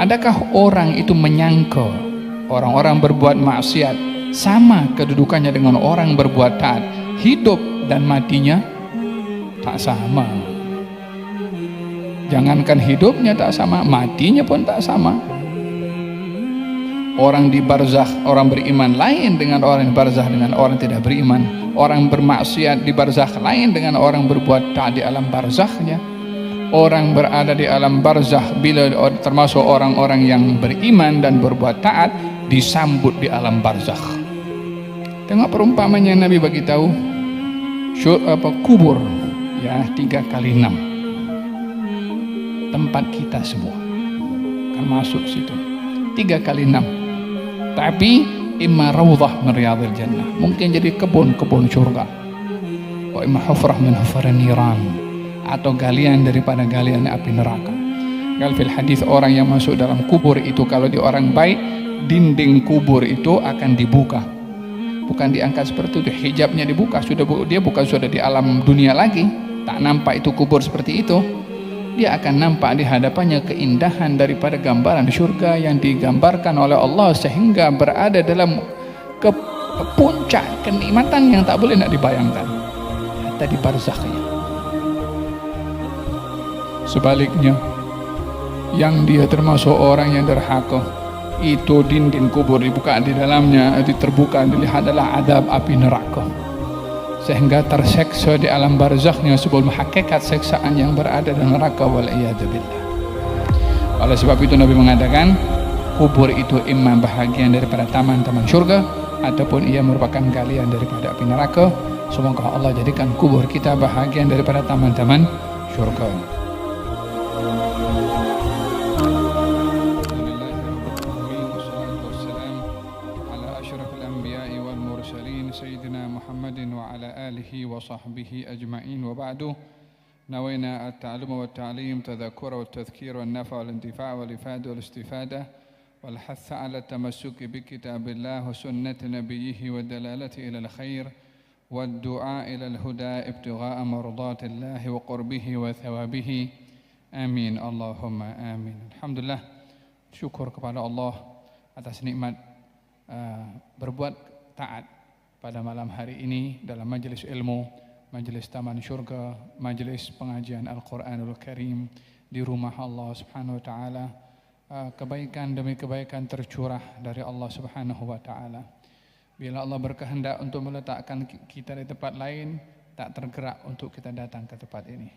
Adakah orang itu menyangka orang-orang berbuat maksiat sama kedudukannya dengan orang berbuat taat? Hidup dan matinya tak sama. Jangankan hidupnya tak sama, matinya pun tak sama. Orang di barzakh, orang beriman lain dengan orang di barzakh dengan orang tidak beriman. Orang bermaksiat di barzakh lain dengan orang berbuat taat di alam barzakhnya. Orang berada di alam barzakh bila termasuk orang-orang yang beriman dan berbuat taat disambut di alam barzakh. Tengok perumpamannya Nabi bagi tahu kubur ya 3 kali 6 tempat kita semua kan masuk situ 3 kali 6, tapi imma rawdah min riyadil jannah, mungkin jadi kebun-kebun surga, wa imma hufrah min hufaran niran, atau galian daripada galian api neraka. Kalau fil hadis orang yang masuk dalam kubur itu kalau di orang baik, dinding kubur itu akan dibuka, bukan diangkat seperti itu, hijabnya dibuka, dia bukan sudah di alam dunia lagi, tak nampak itu kubur seperti itu. Dia akan nampak di hadapannya keindahan daripada gambaran surga yang digambarkan oleh Allah, sehingga berada dalam puncak kenikmatan yang tak boleh nak dibayangkan hatta di barzakhnya. Sebaliknya, yang dia termasuk orang yang derhaka, itu dinding kubur dibuka, di dalamnya itu terbuka, dilihat adalah adab api neraka, sehingga terseksa di alam barzakhnya sebelum hakikat seksaan yang berada di neraka, wal'iyadzubillah. Oleh sebab itu Nabi mengatakan kubur itu imam bahagian daripada taman-taman syurga ataupun ia merupakan galian daripada api neraka. Semoga Allah jadikan kubur kita bahagian daripada taman-taman syurga. وصحبه أجمعين وبعد نوينا التعلم والتعليم تذكر والتذكير والنفع والانتفاع والإفادة والاستفادة والحث على التمسك بكتاب الله وسنة نبيه والدلالة إلى الخير والدعاء إلى الهدى ابتغاء مرضات الله وقربه وثوابه آمين اللهم آمين. Alhamdulillah, syukur kepada Allah atas nikmat berbuat taat pada malam hari ini dalam majelis ilmu, majelis taman syurga, majelis pengajian Al-Quranul Karim di rumah Allah Subhanahu wa taala. Kebaikan demi kebaikan tercurah dari Allah Subhanahu wa taala. Bila Allah berkehendak untuk meletakkan kita di tempat lain, tak tergerak untuk kita datang ke tempat ini.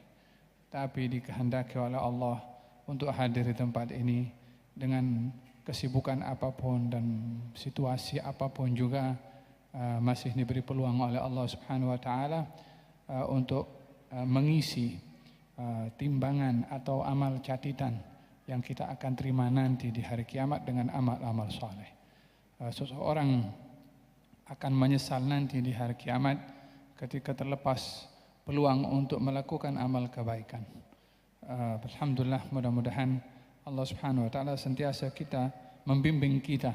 Tapi dikehendaki oleh Allah untuk hadir di tempat ini dengan kesibukan apapun dan situasi apapun juga, masih diberi peluang oleh Allah Subhanahu wa taala untuk mengisi timbangan atau amal catatan yang kita akan terima nanti di hari kiamat dengan amal-amal saleh. Seseorang akan menyesal nanti di hari kiamat ketika terlepas peluang untuk melakukan amal kebaikan. Alhamdulillah, mudah-mudahan Allah Subhanahu wa taala sentiasa membimbing kita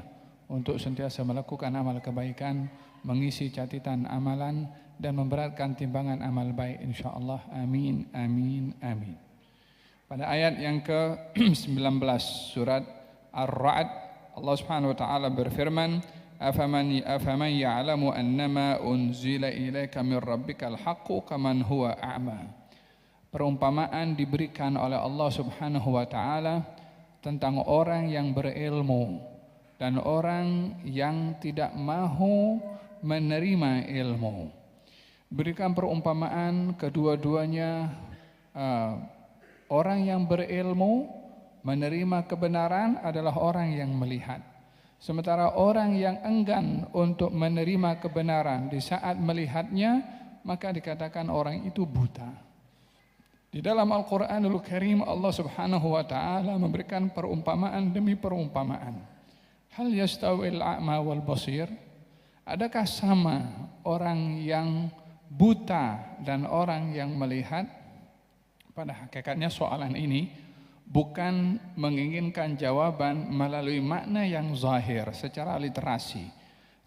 untuk sentiasa melakukan amal kebaikan, mengisi catatan amalan dan memberatkan timbangan amal baik insyaallah. Amin amin amin. Pada ayat yang ke-19 surat Ar-Ra'd, Allah Subhanahu wa taala berfirman, afaman ya'lamu annama unzila ilaika min rabbikal haqqu kaman huwa a'ma. Perumpamaan diberikan oleh Allah Subhanahu wa taala tentang orang yang berilmu dan orang yang tidak mahu menerima ilmu. Berikan perumpamaan kedua-duanya, orang yang berilmu menerima kebenaran adalah orang yang melihat. Sementara orang yang enggan untuk menerima kebenaran di saat melihatnya, maka dikatakan orang itu buta. Di dalam Al-Quranul Karim Allah Subhanahu wa taala memberikan perumpamaan demi perumpamaan. Hal yastawil a'ma wal basir? Adakah sama orang yang buta dan orang yang melihat? Pada hakikatnya soalan ini bukan menginginkan jawaban melalui makna yang zahir secara literasi.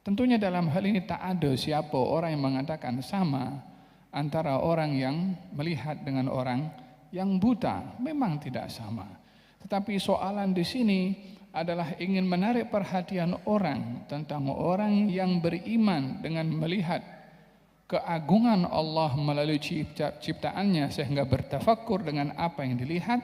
Tentunya dalam hal ini tak ada siapa orang yang mengatakan sama antara orang yang melihat dengan orang yang buta. Memang tidak sama. Tetapi soalan di sini adalah ingin menarik perhatian orang tentang orang yang beriman dengan melihat keagungan Allah melalui ciptaannya sehingga bertafakkur dengan apa yang dilihat,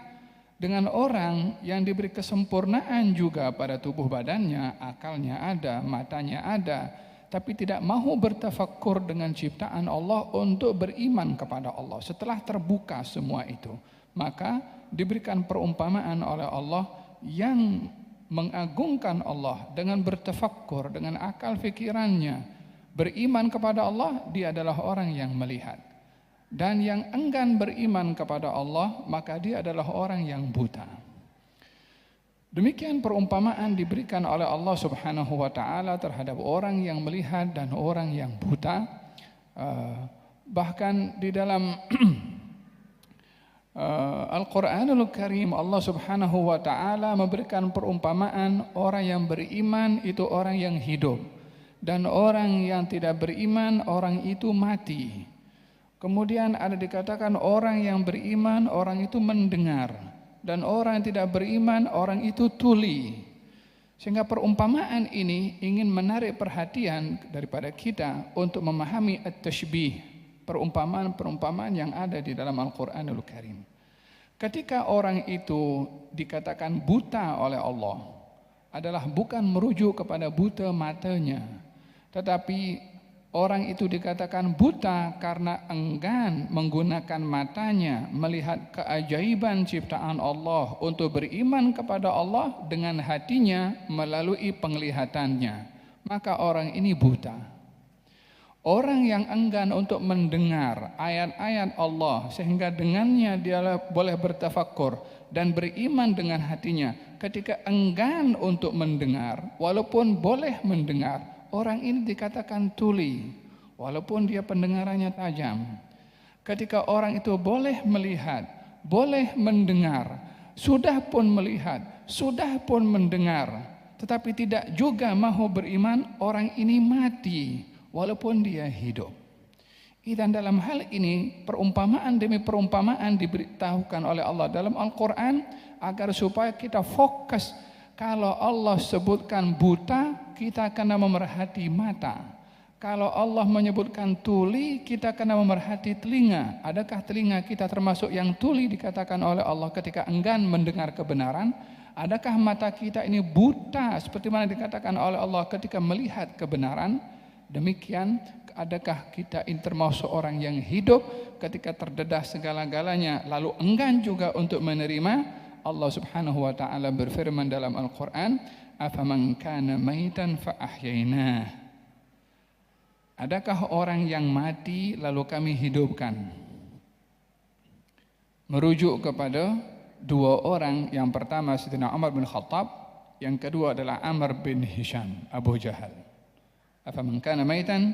dengan orang yang diberi kesempurnaan juga pada tubuh badannya, akalnya ada, matanya ada, tapi tidak mau bertafakkur dengan ciptaan Allah untuk beriman kepada Allah. Setelah terbuka semua itu, maka diberikan perumpamaan oleh Allah yang mengagungkan Allah dengan bertafakkur, dengan akal fikirannya. Beriman kepada Allah, dia adalah orang yang melihat. Dan yang enggan beriman kepada Allah, maka dia adalah orang yang buta. Demikian perumpamaan diberikan oleh Allah Subhanahu wa taala terhadap orang yang melihat dan orang yang buta. Bahkan di dalam Al-Quranul Karim, Allah Subhanahu wa taala memberikan perumpamaan orang yang beriman itu orang yang hidup, dan orang yang tidak beriman orang itu mati. Kemudian ada dikatakan orang yang beriman orang itu mendengar, dan orang yang tidak beriman orang itu tuli. Sehingga perumpamaan ini ingin menarik perhatian daripada kita untuk memahami at-tashbih, perumpamaan-perumpamaan yang ada di dalam Al-Quranul Karim. Ketika orang itu dikatakan buta oleh Allah, adalah bukan merujuk kepada buta matanya, tetapi orang itu dikatakan buta karena enggan menggunakan matanya melihat keajaiban ciptaan Allah untuk beriman kepada Allah dengan hatinya melalui penglihatannya. Maka orang ini buta. Orang yang enggan untuk mendengar ayat-ayat Allah sehingga dengannya dia boleh bertafakkur dan beriman dengan hatinya. Ketika enggan untuk mendengar, walaupun boleh mendengar, orang ini dikatakan tuli, walaupun dia pendengarannya tajam. Ketika orang itu boleh melihat, boleh mendengar, sudah pun melihat, sudah pun mendengar, tetapi tidak juga mahu beriman, orang ini mati walaupun dia hidup. Dan dalam hal ini perumpamaan demi perumpamaan diberitahukan oleh Allah dalam Al-Quran agar supaya kita fokus. Kalau Allah sebutkan buta, kita kena memerhati mata. Kalau Allah menyebutkan tuli, kita kena memerhati telinga. Adakah telinga kita termasuk yang tuli dikatakan oleh Allah ketika enggan mendengar kebenaran? Adakah mata kita ini buta seperti mana dikatakan oleh Allah ketika melihat kebenaran? Demikian, adakah kita ini termasuk orang yang hidup ketika terdedah segala-galanya lalu enggan juga untuk menerima? Allah Subhanahu wa taala berfirman dalam Al-Qur'an, "Afaman kana maitan fa ahyainah." Adakah orang yang mati lalu kami hidupkan? Merujuk kepada dua orang, yang pertama Sayyidina Umar bin Khattab, yang kedua adalah Amr bin Hisham, Abu Jahal. Afaman kana maitan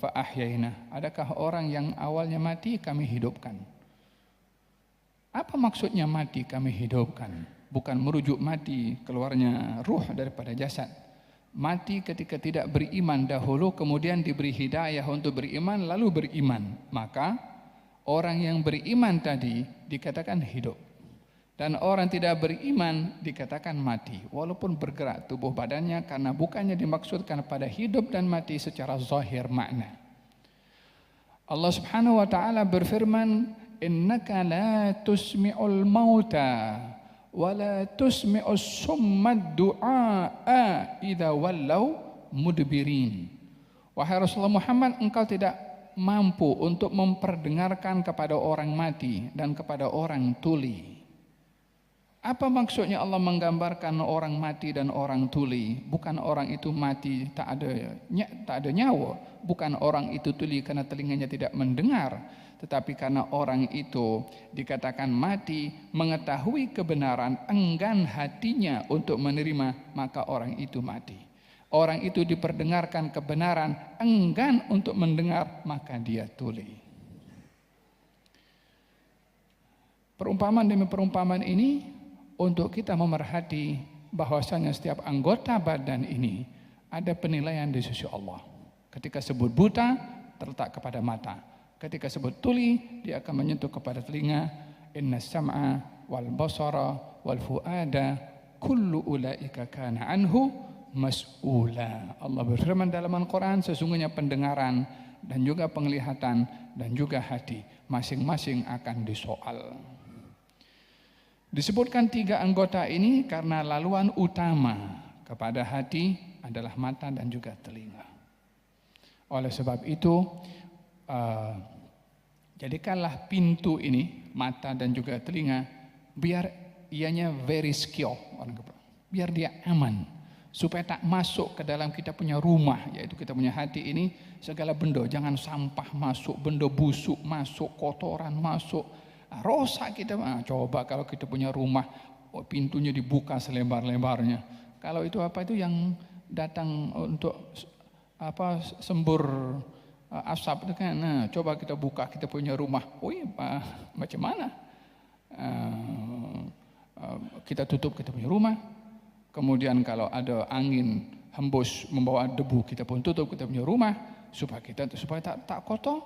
fa ahyainah. Adakah orang yang awalnya mati kami hidupkan? Apa maksudnya mati kami hidupkan? Bukan merujuk mati keluarnya ruh daripada jasad. Mati ketika tidak beriman dahulu, kemudian diberi hidayah untuk beriman, lalu beriman. Maka orang yang beriman tadi dikatakan hidup. Dan orang tidak beriman dikatakan mati, walaupun bergerak tubuh badannya, karena bukannya dimaksudkan pada hidup dan mati secara zahir makna. Allah Subhanahu wa taala berfirman, "Innaka la tusmi'ul mauta wa la tusmi'us summad du'a idza wallau mudbirin." Wahai Rasulullah Muhammad, engkau tidak mampu untuk memperdengarkan kepada orang mati dan kepada orang tuli. Apa maksudnya Allah menggambarkan orang mati dan orang tuli? Bukan orang itu mati tak ada nyawa, bukan orang itu tuli karena telinganya tidak mendengar, tetapi karena orang itu dikatakan mati, mengetahui kebenaran, enggan hatinya untuk menerima, maka orang itu mati. Orang itu diperdengarkan kebenaran, enggan untuk mendengar, maka dia tuli. Perumpamaan demi perumpamaan ini untuk kita memerhati bahwasanya setiap anggota badan ini ada penilaian di sisi Allah. Ketika sebut buta, terletak kepada mata. Ketika sebut tuli, dia akan menyentuh kepada telinga. Inna sam'a wal basara wal fuada kullu ulaika kana anhu mas'ula. Allah berfirman dalam Al-Quran, sesungguhnya pendengaran dan juga penglihatan dan juga hati masing-masing akan disoal. Disebutkan 3 anggota ini karena laluan utama kepada hati adalah mata dan juga telinga. Oleh sebab itu, jadikanlah pintu ini, mata dan juga telinga, biar ianya very secure, biar dia aman, supaya tak masuk ke dalam kita punya rumah, yaitu kita punya hati ini, segala benda, jangan sampah masuk, benda busuk masuk, kotoran masuk, rosak kita. Coba kalau kita punya rumah, pintunya dibuka selebar-lebarnya, kalau itu apa itu yang datang untuk sembur asap itu kan. Nah, coba kita buka kita punya rumah, macam mana? Kita tutup kita punya rumah. Kemudian kalau ada angin hembus membawa debu, kita pun tutup kita punya rumah supaya tak kotor.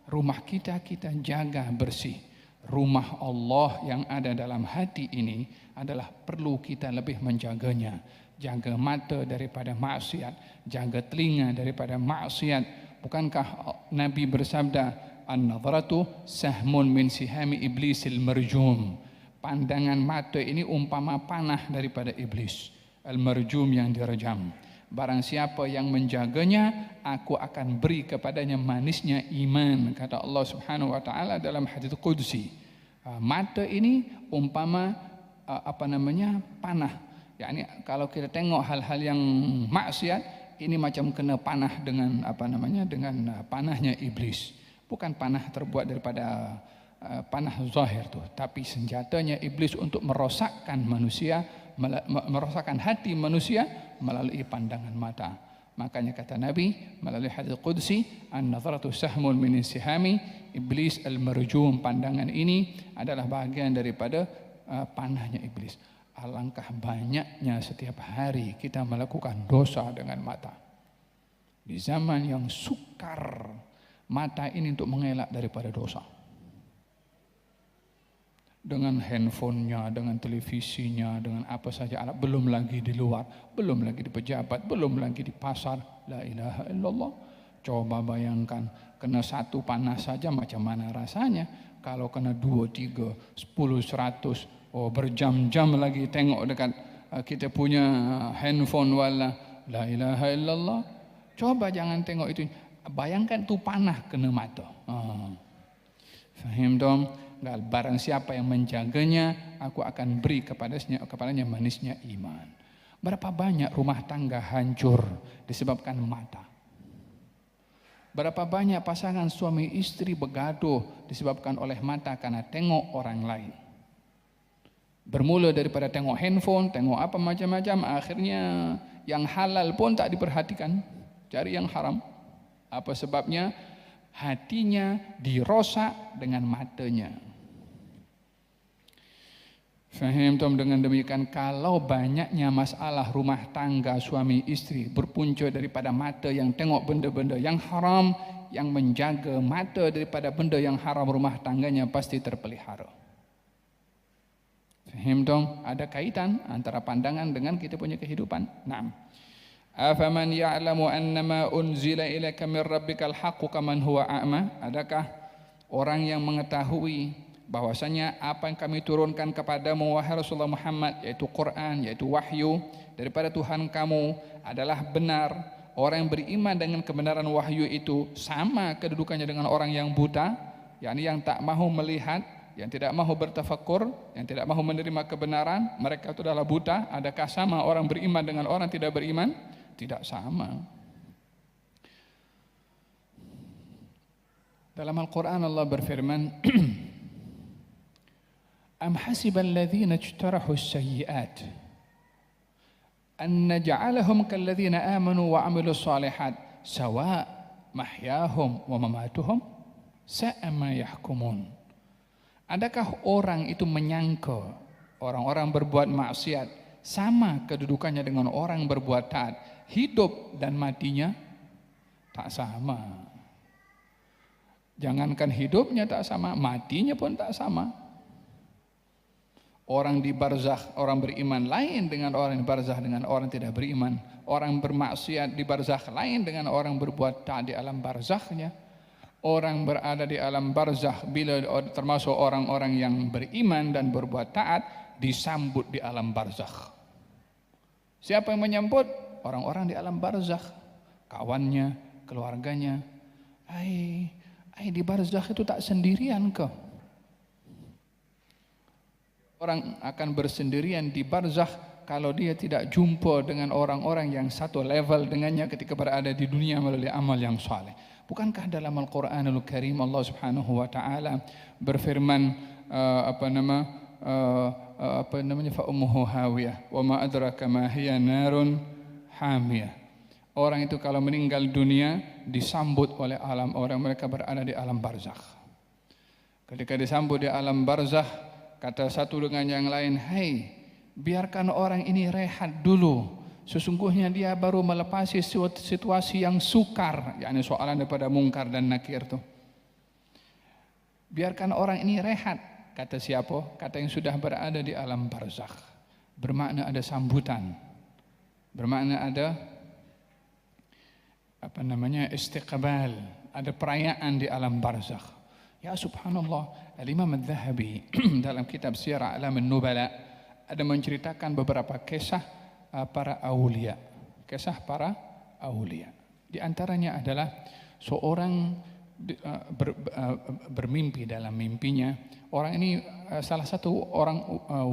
Rumah kita jaga bersih. Rumah Allah yang ada dalam hati ini adalah perlu kita lebih menjaganya. Jaga mata daripada maksiat, jaga telinga daripada maksiat. Bukankah Nabi bersabda, an-nadhratu sahmun min sihami iblisil marjum. Pandangan mata ini umpama panah daripada iblis, al-marjum yang direjam. Barang siapa yang menjaganya, aku akan beri kepadanya manisnya iman, kata Allah Subhanahu wa taala dalam hadits qudsi. Mata ini umpama panah. yakni kalau kita tengok hal-hal yang maksiat, ini macam kena panah dengan dengan panahnya iblis. Bukan panah terbuat daripada panah zahir tu, tapi senjatanya iblis untuk merosakkan manusia, merosakkan hati manusia melalui pandangan mata. Makanya kata Nabi melalui hadis qudsi, an-nadhratu sahmun min sihami iblis al-marjum. Pandangan ini adalah bahagian daripada panahnya iblis. Alangkah banyaknya setiap hari kita melakukan dosa dengan mata. Di zaman yang sukar mata ini untuk mengelak daripada dosa. Dengan handphonenya, dengan televisinya, dengan apa saja alat, belum lagi di luar, belum lagi di pejabat, belum lagi di pasar. La ilaha illallah. Coba bayangkan, kena satu panas saja macam mana rasanya. Kalau kena 2, 3, 10, 100, berjam-jam lagi tengok dekat kita punya handphone wala. La ilaha illallah. Coba jangan tengok itu. Bayangkan tu panah kena mata. Faham dong? Barang siapa yang menjaganya, aku akan beri kepadanya manisnya iman. Berapa banyak rumah tangga hancur disebabkan mata. Berapa banyak pasangan suami istri bergaduh disebabkan oleh mata karena tengok orang lain. Bermula daripada tengok handphone, tengok apa macam-macam, akhirnya yang halal pun tak diperhatikan, cari yang haram. Apa sebabnya? Hatinya dirosak dengan matanya. Faham tom? Dengan demikian, kalau banyaknya masalah rumah tangga suami istri berpunca daripada mata yang tengok benda-benda yang haram, yang menjaga mata daripada benda yang haram, rumah tangganya pasti terpelihara. Faham tom? Ada kaitan antara pandangan dengan kita punya kehidupan. Naam. Afaman ya'lamu annama unzila ilaika min rabbikal haqqu kaman huwa a'ma? Adakah orang yang mengetahui bahwasanya apa yang kami turunkan kepadamu wahai Rasulullah Muhammad, yaitu Quran, yaitu wahyu daripada Tuhan kamu adalah benar? Orang yang beriman dengan kebenaran wahyu itu sama kedudukannya dengan orang yang buta, yakni yang tak mahu melihat, yang tidak mahu bertafakur, yang tidak mahu menerima kebenaran, mereka itu adalah buta. Adakah sama orang beriman dengan orang tidak beriman? Tidak sama. Dalam Al-Quran Allah berfirman, Am hasibal ladzina ijtarahu as-sayyi'at an naj'alahum kal ladzina amanu wa 'amilus shalihat sawa' mahyahum wa mamatuhum sa'a ma yahkumun. Adakah orang itu menyangka orang-orang berbuat maksiat sama kedudukannya dengan orang berbuat taat? Hidup dan matinya tak sama. Jangankan hidupnya tak sama, matinya pun tak sama. Orang di barzakh, orang beriman lain dengan orang di barzakh dengan orang tidak beriman. Orang bermaksiat di barzakh lain dengan orang berbuat taat di alam barzakhnya. Orang berada di alam barzakh bila termasuk orang-orang yang beriman dan berbuat taat disambut di alam barzakh. Siapa yang menyambut? Orang-orang di alam barzakh, kawannya, keluarganya. Di barzakh itu tak sendirian kau. Orang akan bersendirian di barzakh kalau dia tidak jumpa dengan orang-orang yang satu level dengannya ketika berada di dunia melalui amal yang saleh. Bukankah dalam Al-Quranul Karim Allah Subhanahu wa taala berfirman fa ummuhu hawiyah wa ma adraka ma hiya narun hamiyah. Orang itu kalau meninggal dunia disambut oleh alam orang, mereka berada di alam barzakh. Ketika disambut di alam barzakh, kata satu dengan yang lain, biarkan orang ini rehat dulu. Sesungguhnya dia baru melepasi situasi yang sukar, yakni soalan daripada mungkar dan nakir tuh. Biarkan orang ini rehat. Kata siapa? Kata yang sudah berada di alam barzakh. Bermakna ada sambutan. Bermakna ada istiqbal, ada perayaan di alam barzakh. Ya subhanallah, Al-Imam Al-Dhahabi dalam kitab Siyar A'lam An-Nubala ada menceritakan beberapa kisah para aulia. Kisah para aulia. Di antaranya adalah seorang bermimpi dalam mimpinya. Orang ini salah satu orang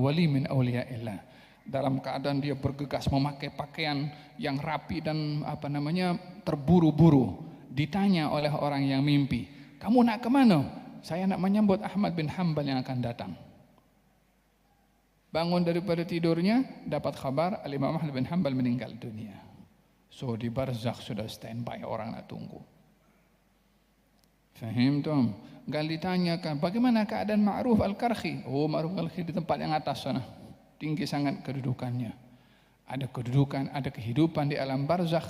wali min auliaillah. Dalam keadaan dia bergegas memakai pakaian yang rapi dan terburu-buru. Ditanya oleh orang yang mimpi, "Kamu nak ke mana?" "Saya nak menyambut Ahmad bin Hanbal yang akan datang." Bangun daripada tidurnya, dapat kabar Al-Imam Ahmad bin Hanbal meninggal dunia. So di barzakh sudah standby, orang nak tunggu. Fahim tuh? Gal ditanyakan, bagaimana keadaan Ma'ruf Al-Karhi? Oh, Ma'ruf Al-Karhi di tempat yang atas sana. Tinggi sangat kedudukannya. Ada kedudukan, ada kehidupan di alam barzakh.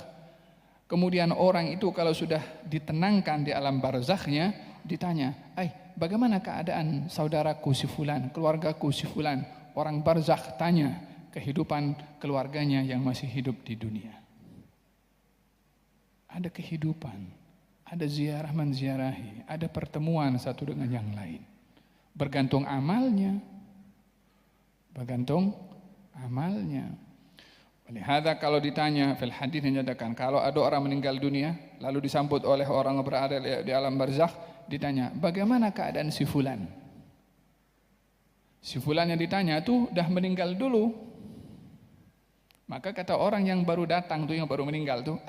Kemudian orang itu kalau sudah ditenangkan di alam barzakhnya, ditanya, bagaimana keadaan saudaraku si fulan, keluargaku si fulan? Orang barzakh tanya kehidupan keluarganya yang masih hidup di dunia. Ada kehidupan, ada ziarah menziarahi, ada pertemuan satu dengan yang lain. Bergantung amalnya. Bergantung amalnya. Olehada kalau ditanya, fil hadis menyatakan kalau ada orang meninggal dunia lalu disambut oleh orang yang berada di alam barzakh, ditanya, bagaimana keadaan si fulan? Si fulan yang ditanya tuh dah meninggal dulu. Maka kata orang yang baru datang tuh, yang baru meninggal tuh,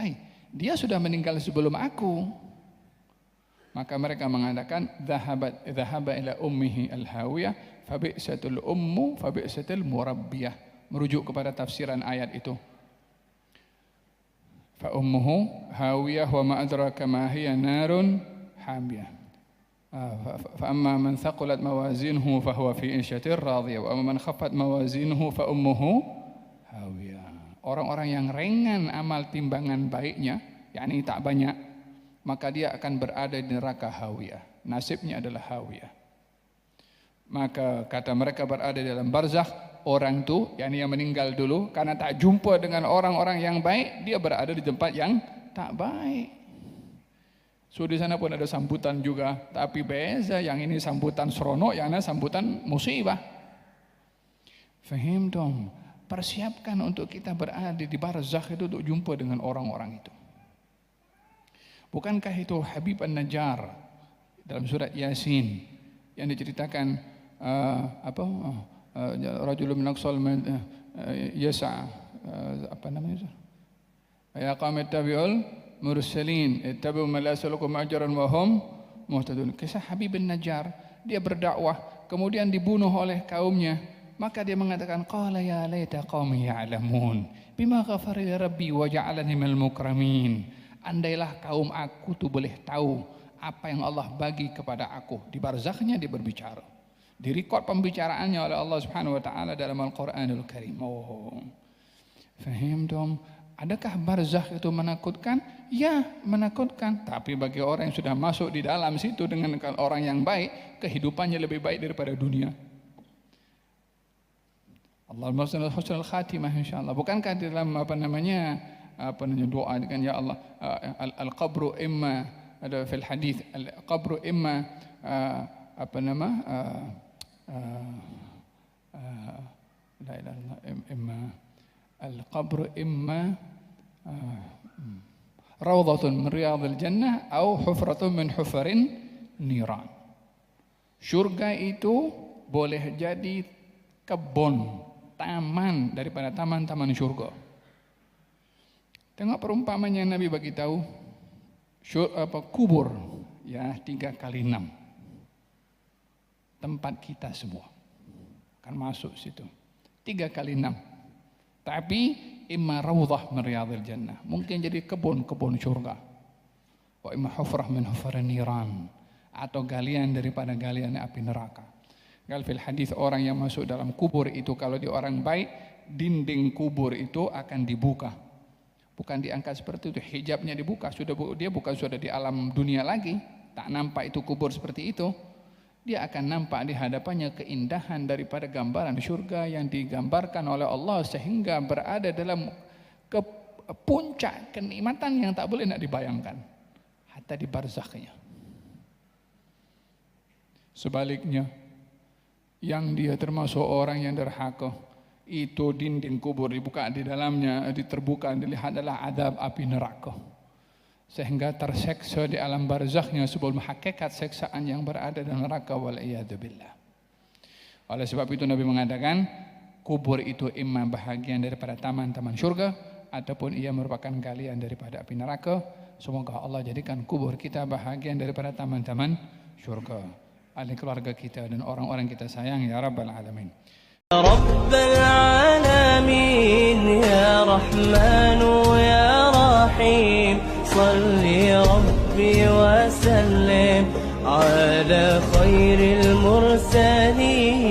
dia sudah meninggal sebelum aku. Maka mereka mengatakan, dhahaba ila ummihi al-hawiyah fabi'satul ummu fabi'satul murabbiyah. Merujuk kepada tafsiran ayat itu. Fa ummuhu hawiyah wa ma adraka ma hiya narun hamiyah. Fa amma man thaqulat mawazinuhu fa huwa fi 'ishatir radiyah wa amma man khaffat mawazinuhu fa ummuhu hawiyah. Orang-orang yang ringan amal timbangan baiknya, yakni tak banyak, maka dia akan berada di neraka hawiyah. Nasibnya adalah hawiyah. Maka kata mereka berada di dalam barzakh, orang tu yakni yang meninggal dulu karena tak jumpa dengan orang-orang yang baik, dia berada di tempat yang tak baik. So di sana pun ada sambutan juga, tapi beza, yang ini sambutan seronok, yang ini sambutan musibah. Fahim dong? Persiapkan untuk kita berada di barzakh itu untuk jumpa dengan orang-orang itu. Bukankah itu Habib An-Najjar dalam surat Yasin yang diceritakan rajulun min aqsal yasa ya qaumi tabi'ul mursalin ittabi'u ma la yaslukum ajran wa hum muhtadun. Kisah Habib An-Najjar, dia berdakwah kemudian dibunuh oleh kaumnya, maka dia mengatakan qala ya laita qaumi ya'lamun bima ghafara li rabbi wa ja'alani minal mukramin. Andailah kaum aku tuh boleh tahu apa yang Allah bagi kepada aku. Di barzakhnya dia berbicara, direkod pembicaraannya oleh Allah Subhanahu wa taala dalam Al-Qur'anul Karim. Oh, fahim dong? Adakah barzakh itu menakutkan? Ya, menakutkan. Tapi bagi orang yang sudah masuk di dalam situ dengan orang yang baik, kehidupannya lebih baik daripada dunia. Allahumma husnul khatimah insyaallah. Bukankah di dalam doa kan ya Allah, al-qabru imma ada fil hadis, al-qabru imma la ilaha illallah, imma al-qabru imma rawdatun min riyadil jannah atau hufratun min hufarin niran. Surga itu boleh jadi kebun, taman daripada taman-taman surga. Tengok perumpamaan yang Nabi bagi tahu, kubur ya 3 kali 6. Tempat kita semua akan masuk situ. 3 kali 6. Tapi imma rawdah min riyadil jannah, mungkin jadi kebun-kebun surga. Wa imma hufrah min hufarin niran, atau galian daripada galian api neraka. Gal fil hadis, orang yang masuk dalam kubur itu kalau dia orang baik, dinding kubur itu akan dibuka. Bukan diangkat seperti itu, hijabnya dibuka, dia bukan sudah di alam dunia lagi, tak nampak itu kubur seperti itu. Dia akan nampak di hadapannya keindahan daripada gambaran surga yang digambarkan oleh Allah, sehingga berada dalam puncak kenikmatan yang tak boleh nak dibayangkan, hatta di barzakhnya. Sebaliknya, yang dia termasuk orang yang derhaka, itu dinding kubur dibuka, di dalamnya terbuka, dilihat adalah adab api neraka, sehingga terseksa di alam barzakhnya sebelum hakikat seksaan yang berada dalam neraka, wal'iyadzubillah. Oleh sebab itu Nabi mengatakan kubur itu imma bahagian daripada taman-taman surga, ataupun ia merupakan galian daripada api neraka. Semoga Allah jadikan kubur kita bahagian daripada taman-taman surga, ahli keluarga kita dan orang-orang kita sayang, ya Rabbal Alamin. يا رب العالمين يا رحمن يا رحيم صل ربي وسلم على خير المرسلين.